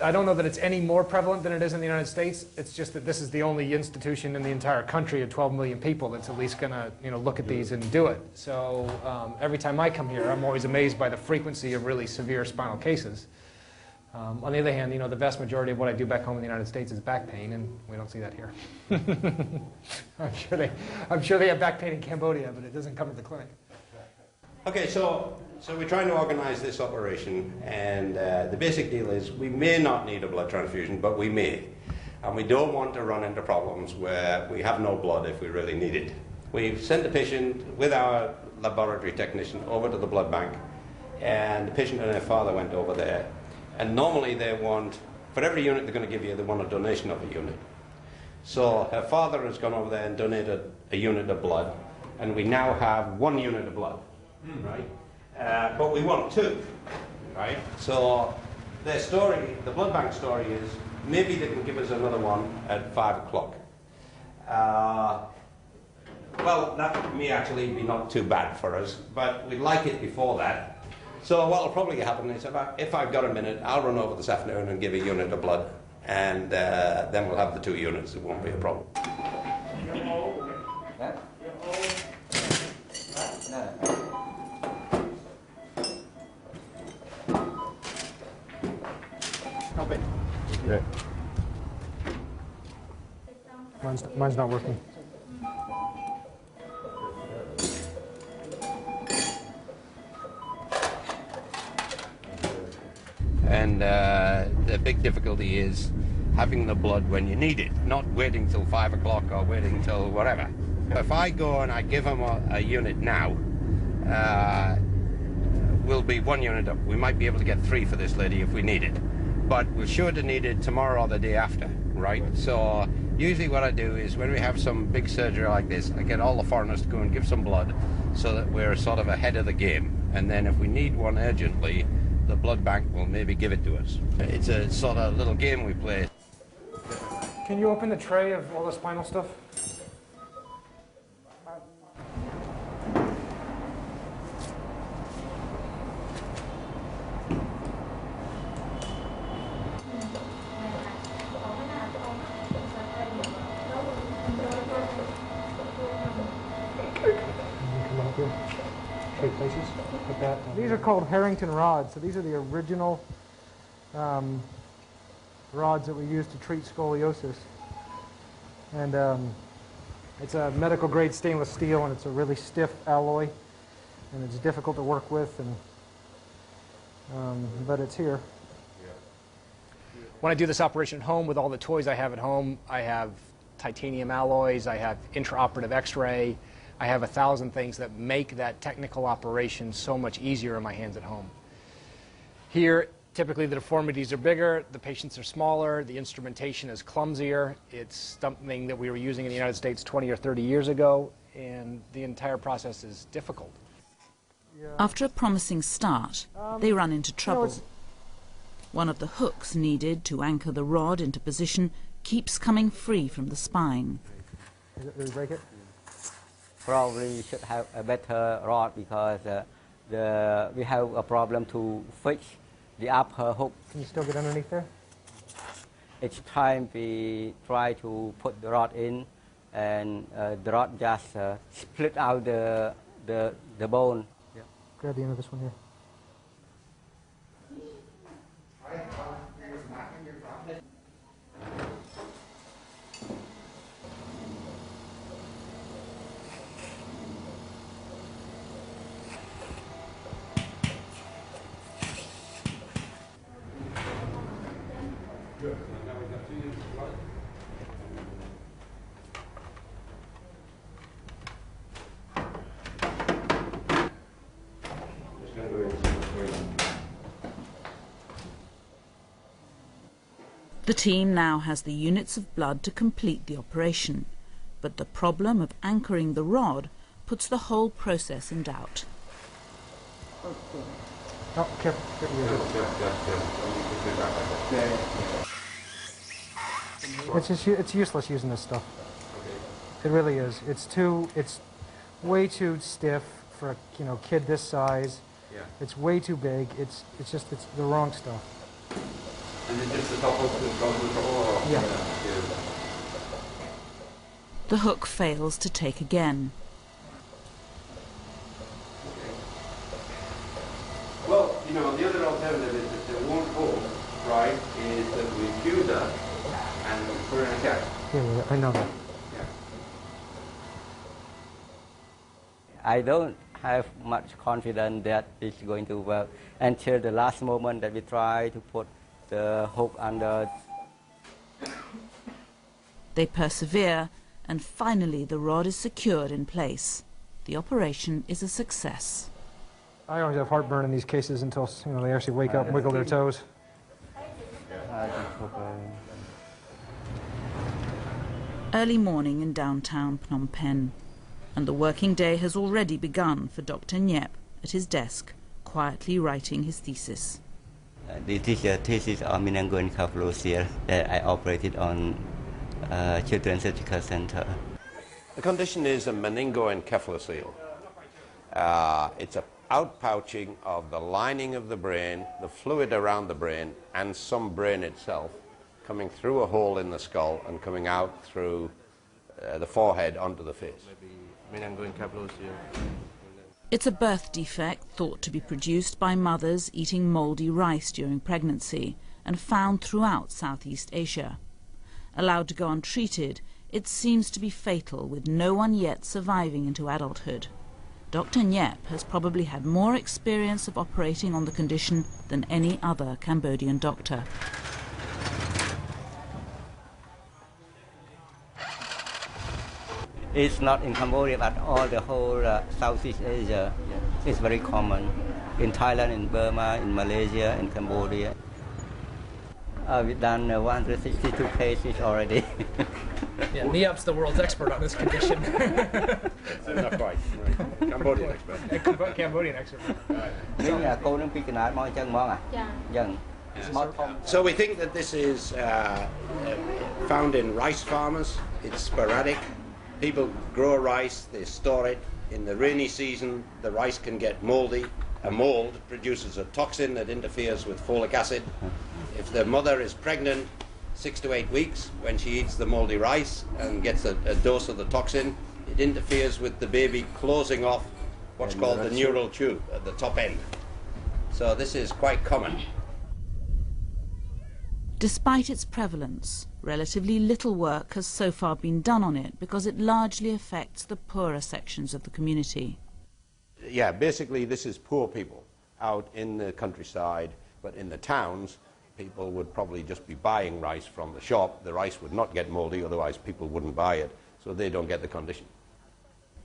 I don't know that it's any more prevalent than it is in the United States. It's just that this is the only institution in the entire country of 12 million people that's at least going to look at these and do it. So every time I come here, I'm always amazed by the frequency of really severe spinal cases. On the other hand, the vast majority of what I do back home in the United States is back pain, and we don't see that here. I'm sure they have back pain in Cambodia, but it doesn't come to the clinic. Okay, so we're trying to organize this operation, and the basic deal is we may not need a blood transfusion, but we may. And we don't want to run into problems where we have no blood if we really need it. We've sent the patient with our laboratory technician over to the blood bank, and the patient and her father went over there. And normally they want, for every unit they're going to give you, they want a donation of a unit. So her father has gone over there and donated a unit of blood, and we now have 1 unit of blood. Right? But we want 2, right? So their story, the blood bank story is, maybe they can give us another one at 5 o'clock. Well, that may actually be not too bad for us, but we'd like it before that. So what will probably happen is, if I've got a minute, I'll run over this afternoon and give a unit of blood, and then we'll have the 2 units. It won't be a problem. Yeah. Mine's not working. And the big difficulty is having the blood when you need it, not waiting till 5 o'clock or waiting till whatever. If I go and I give them a unit now, we'll be 1 unit up. We might be able to get 3 for this lady if we need it. But we're sure to need it tomorrow or the day after, right? So usually what I do is when we have some big surgery like this, I get all the foreigners to go and give some blood so that we're sort of ahead of the game. And then if we need one urgently, the blood bank will maybe give it to us. It's a sort of little game we play. Can you open the tray of all the spinal stuff? Places. Put that. These are called Harrington rods. So these are the original rods that we use to treat scoliosis. And it's a medical grade stainless steel, and it's a really stiff alloy, and it's difficult to work with. But it's here. When I do this operation at home with all the toys I have at home, I have titanium alloys, I have intraoperative X-ray. I have 1,000 things that make that technical operation so much easier in my hands at home. Here, typically the deformities are bigger, the patients are smaller, the instrumentation is clumsier. It's something that we were using in the United States 20 or 30 years ago, and the entire process is difficult. After a promising start, they run into trouble. One of the hooks needed to anchor the rod into position keeps coming free from the spine. Did we break it? Probably should have a better rod because we have a problem to fix the upper hook. Can you still get underneath there? Each time we try to put the rod in, and the rod just split out the bone. Yeah. Grab the end of this one here. The team now has the units of blood to complete the operation, but the problem of anchoring the rod puts the whole process in doubt. Oh, careful. It's useless using this stuff. It really is. It's way too stiff for a kid this size. Yeah. It's way too big. It's the wrong stuff. And it's just the top hook that goes in the trouble? Yeah. The hook fails to take again. Well, you know, the other alternative is that they won't hold, right, is that we fuse that and put it in a cap. Yeah, I know that. Yeah. I don't have much confidence that it's going to work until the last moment that we try to put the hook under. They persevere, and finally the rod is secured in place. The operation is a success. I always have heartburn in these cases until they actually wake up and wiggle their toes. Early morning in downtown Phnom Penh, and the working day has already begun for Dr. Nyep at his desk, quietly writing his thesis. This is a thesis on meningoencephalocele that I operated on Children's Surgical Center. The condition is a meningoencephalocele. It's a outpouching of the lining of the brain, the fluid around the brain, and some brain itself, coming through a hole in the skull and coming out through the forehead onto the face. It's a birth defect thought to be produced by mothers eating mouldy rice during pregnancy and found throughout Southeast Asia. Allowed to go untreated, it seems to be fatal, with no one yet surviving into adulthood. Dr. Nyep has probably had more experience of operating on the condition than any other Cambodian doctor. It's not in Cambodia, but all the whole Southeast Asia. It's very common. In Thailand, in Burma, in Malaysia, in Cambodia. We've done 162 cases already. Yeah, Nyep's the world's expert on this condition. Not quite. Right. Cambodian expert. Cambodian expert. So we think that this is found in rice farmers. It's sporadic. People grow rice, they store it. In the rainy season, the rice can get moldy. A mold produces a toxin that interferes with folic acid. If the mother is pregnant 6 to 8 weeks, when she eats the moldy rice and gets a dose of the toxin, it interferes with the baby closing off what's called the neural tube at the top end. So this is quite common. Despite its prevalence, relatively little work has so far been done on it because it largely affects the poorer sections of the community. Yeah, basically this is poor people out in the countryside, but in the towns, people would probably just be buying rice from the shop. The rice would not get moldy, otherwise people wouldn't buy it, so they don't get the condition.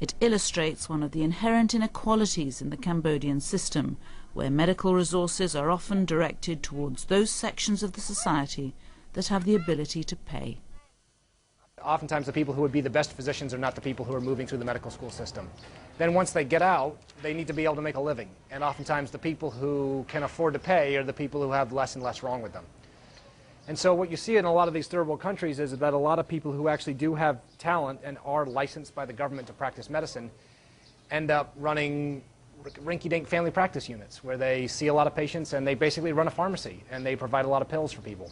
It illustrates one of the inherent inequalities in the Cambodian system, where medical resources are often directed towards those sections of the society that have the ability to pay. Oftentimes the people who would be the best physicians are not the people who are moving through the medical school system. Then once they get out, they need to be able to make a living. And oftentimes the people who can afford to pay are the people who have less and less wrong with them. And so what you see in a lot of these third world countries is that a lot of people who actually do have talent and are licensed by the government to practice medicine end up running rinky-dink family practice units where they see a lot of patients and they basically run a pharmacy and they provide a lot of pills for people.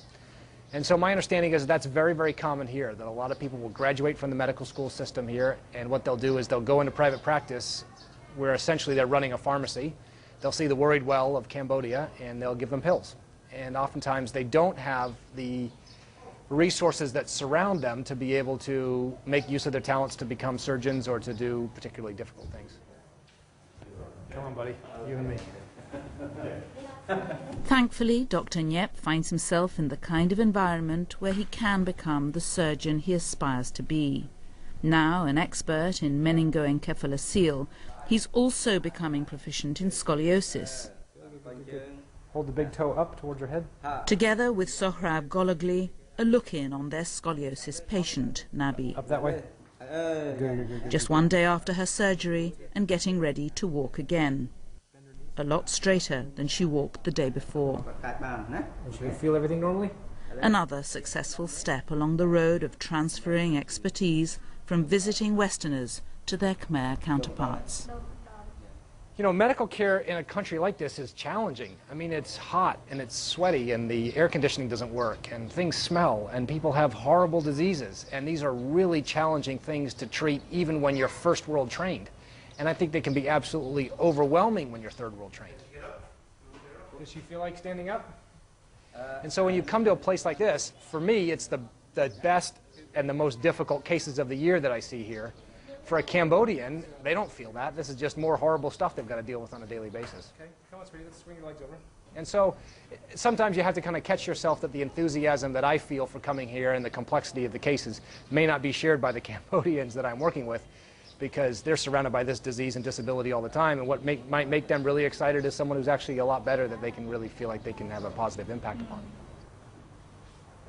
And so my understanding is that's very, very common here, that a lot of people will graduate from the medical school system here, and what they'll do is they'll go into private practice where essentially they're running a pharmacy. They'll see the worried well of Cambodia and they'll give them pills. And oftentimes they don't have the resources that surround them to be able to make use of their talents to become surgeons or to do particularly difficult things. Come on, buddy, you and me. Thankfully, Dr. Nyep finds himself in the kind of environment where he can become the surgeon he aspires to be. Now an expert in meningoencephalocele, he's also becoming proficient in scoliosis. Hold the big toe up towards your head. Together with Sohrab Gologli, a look-in on their scoliosis patient, Nabi. Up that way. Just one day after her surgery and getting ready to walk again. A lot straighter than she walked the day before. Should you feel everything normally? Another successful step along the road of transferring expertise from visiting Westerners to their Khmer counterparts. You know, medical care in a country like this is challenging. I mean, it's hot and it's sweaty and the air conditioning doesn't work and things smell and people have horrible diseases. And these are really challenging things to treat even when you're first world trained. And I think they can be absolutely overwhelming when you're third world trained. Does she feel like standing up? And so when you come to a place like this, for me, it's the best and the most difficult cases of the year that I see here. For a Cambodian, they don't feel that. This is just more horrible stuff they've got to deal with on a daily basis. Okay, come on, sweetie, let's swing your legs over. And so sometimes you have to kind of catch yourself that the enthusiasm that I feel for coming here and the complexity of the cases may not be shared by the Cambodians that I'm working with, because they're surrounded by this disease and disability all the time, and what might make them really excited is someone who's actually a lot better that they can really feel like they can have a positive impact upon.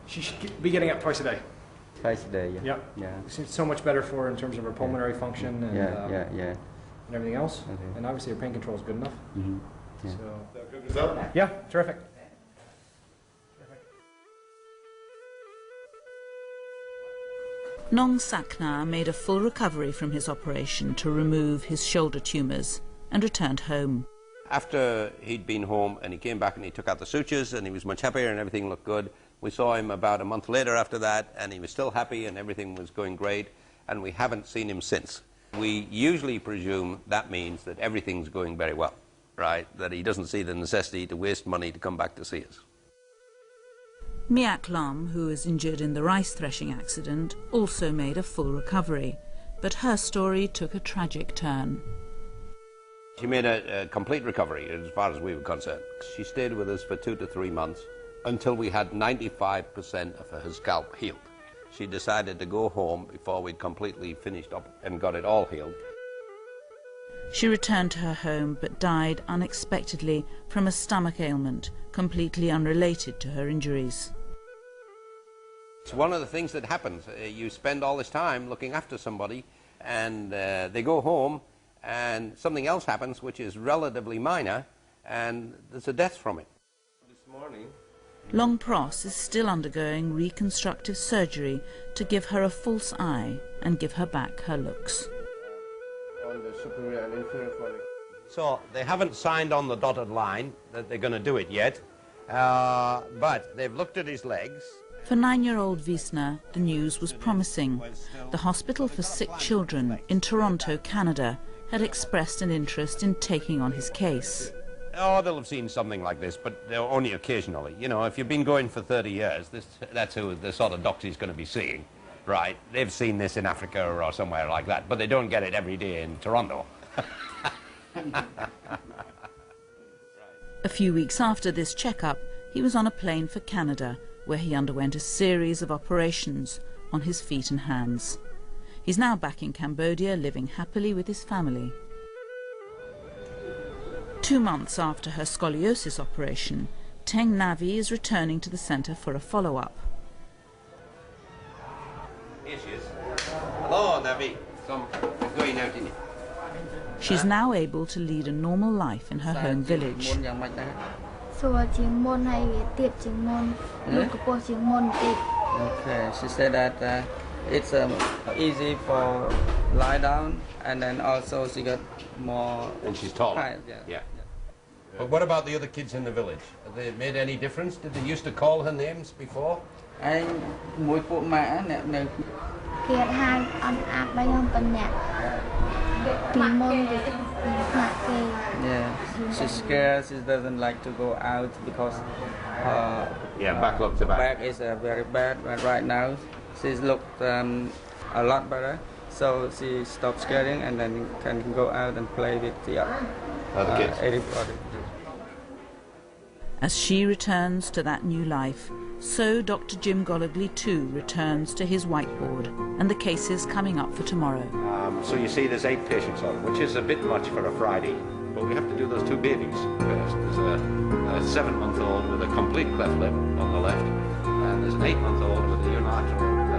She should be getting up twice a day. Twice a day, yeah. Yep. Yeah. It's so much better for her in terms of her pulmonary function and, and everything else. Okay. And obviously her pain control is good enough. Mm-hmm. Yeah. So, Good result? yeah, terrific. Nong Sakna made a full recovery from his operation to remove his shoulder tumours and returned home. After he'd been home and he came back and he took out the sutures and he was much happier and everything looked good. We saw him about a month later after that and he was still happy and everything was going great, and we haven't seen him since. We usually presume that means that everything's going very well, right? That he doesn't see the necessity to waste money to come back to see us. Miak Lam, who was injured in the rice threshing accident, also made a full recovery, but her story took a tragic turn. She made a complete recovery as far as we were concerned. She stayed with us for 2 to 3 months until we had 95% of her scalp healed. She decided to go home before we'd completely finished up and got it all healed. She returned to her home but died unexpectedly from a stomach ailment completely unrelated to her injuries. It's one of the things that happens. You spend all this time looking after somebody and they go home and something else happens which is relatively minor and there's a death from it. This morning, Long Pros is still undergoing reconstructive surgery to give her a false eye and give her back her looks. on the superior and inferior follicle. So they haven't signed on the dotted line that they're going to do it yet, but they've looked at his legs. For 9-year-old Visna, the news was promising. The Hospital for Sick Children in Toronto, Canada, had expressed an interest in taking on his case. Oh, they'll have seen something like this, but they're only occasionally. You know, if you've been going for 30 years, that's who the sort of doctor he's going to be seeing, right? They've seen this in Africa or somewhere like that, but they don't get it every day in Toronto. A few weeks after this checkup, he was on a plane for Canada, where he underwent a series of operations on his feet and hands. He's now back in Cambodia, living happily with his family. 2 months after her scoliosis operation, Teng Navi is returning to the centre for a follow-up. Here she is. Hello, Navi. Come, we're going out in it. She's now able to lead a normal life in her home village. Okay, she said that it's easy for lie down, and then also she got more... And she's tall. Yeah. But what about the other kids in the village? Have they made any difference? Did they used to call her names before? Yeah, she's scared. She doesn't like to go out because back up to back. back is very bad. But right now, she's looked a lot better. So she stopped scaring and then can go out and play with the Other kids. everybody. As she returns to that new life, so Dr. Jim Goligly too returns to his whiteboard and the cases coming up for tomorrow. So you see there's 8 patients on, which is a bit much for a Friday, but we have to do those 2 babies first. There's a 7-month-old with a complete cleft lip on the left, and there's an 8-month-old with a unilateral